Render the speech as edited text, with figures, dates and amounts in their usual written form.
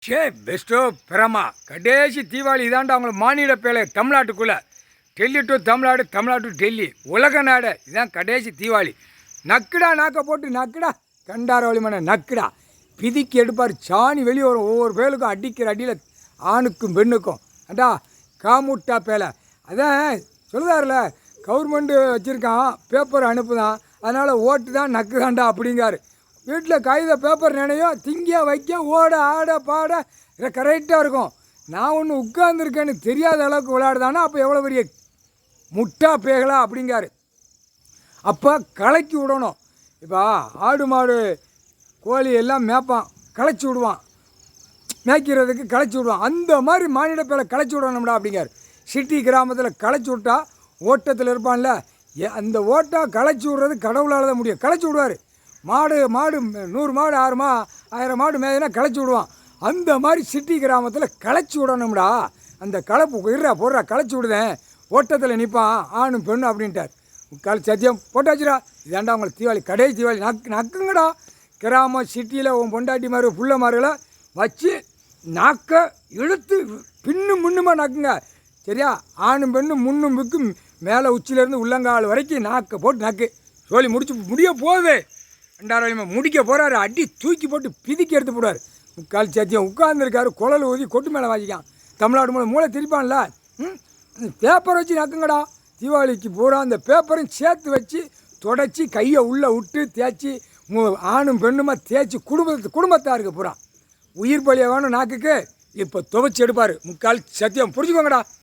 ஷே பெஸ்ட்டோ பிரமா கடைசி தீபாவளி இதாண்டா அவங்களுக்கு மாநில பேலை தமிழ்நாட்டுக்குள்ளே. டெல்லி டு தமிழ்நாடு, தமிழ்நாடு டு டெல்லி, உலக நாடு. இதுதான் கடைசி தீபாவளி. நக்குடா நாக்க போட்டு நக்குடா கண்டார வழிமான நக்குடா பிதிக்கி எடுப்பார். சாணி வெளியே வரும். ஒவ்வொரு பேலுக்கும் அடிக்கிற அடியில் ஆணுக்கும் பெண்ணுக்கும் அண்டா காமுட்டா பேலை. அதான் சொல்லுதார்ல, கவர்மெண்ட்டு வச்சுருக்கான், பேப்பர் அனுப்புதான், அதனால் ஓட்டு தான் நக்கு தாண்டா அப்படிங்காரு. வீட்டில் காகித பேப்பர் நினையும், திங்க வைக்க ஓட ஆட பாட கரெக்டாக இருக்கும். நான் ஒன்று உட்கார்ந்துருக்கேன்னு தெரியாத அளவுக்கு விளையாடுதானா அப்போ எவ்வளோ பெரிய முட்டா பேகலா அப்படிங்காரு. அப்போ கலக்கி விடணும். இப்போ ஆடு மாடு கோழி எல்லாம் மேய்ப்பான், களைச்சி விடுவான், மேய்க்கிறதுக்கு களைச்சி விடுவான். அந்த மாதிரி மானிட பேரை களைச்சி விடணும்டா அப்படிங்கார். சிட்டி கிராமத்தில் களைச்சி விட்டா ஓட்டத்தில் இருப்பான்ல, அந்த ஓட்டா களைச்சி விட்றது கடவுளால் தான் முடியும். களைச்சி விடுவார். மாடு 100 மாடு 1000 மாடு மேய்னா களைச்சி விடுவான். அந்த மாதிரி சிட்டி கிராமத்தில் களைச்சி விடணும்டா. அந்த களைப்பு போடுறா களைச்சி விடுதேன், ஓட்டத்தில் நிற்பான் ஆணும் பெண்ணும் அப்படின்ட்டார். சத்தியம் போட்டாச்சுடா. இதாண்டா அவங்களுக்கு தீபாவளி, கடைசி தீபாவளி. நக்குங்கடா. கிராமம் சிட்டியில் உன் பொண்டாட்டி மாதிரி புள்ள மாதிரிகளை வச்சு நாக்க இழுத்து பின்னும் முன்னுமா நக்குங்க. சரியா? ஆணும் பெண்ணும் முன்னும் விற்கும் மேலே உச்சிலேருந்து உள்ளங்கால் வரைக்கும் நாக்க போட்டு நக்கு. சொல்லி முடிய போகுது. 2000 முடிக்க போகிறாரு. அடி தூக்கி போட்டு பிதிக்கி எடுத்து போடுவார். முக்கால் சத்தியம் உட்கார்ந்துருக்காரு. குழல் ஊதி கொட்டு மேலே வாசிக்கான். தமிழ்நாடு மூளை திரிப்பான்ல, பேப்பர் வச்சு நக்குங்கடா. தீபாவளிக்கு பூரா அந்த பேப்பரையும் சேர்த்து வச்சு தொடச்சி கையை உள்ளே விட்டு தேய்ச்சி ஆணும் பெண்ணுமா தேய்ச்சி குடும்பத்தாருக்கு பூரா உயிர் பலியை வேணும் நாக்குக்கு. இப்போ துவைச்சி எடுப்பார். முக்கால் சத்தியம் புரிஞ்சுக்கோங்கடா.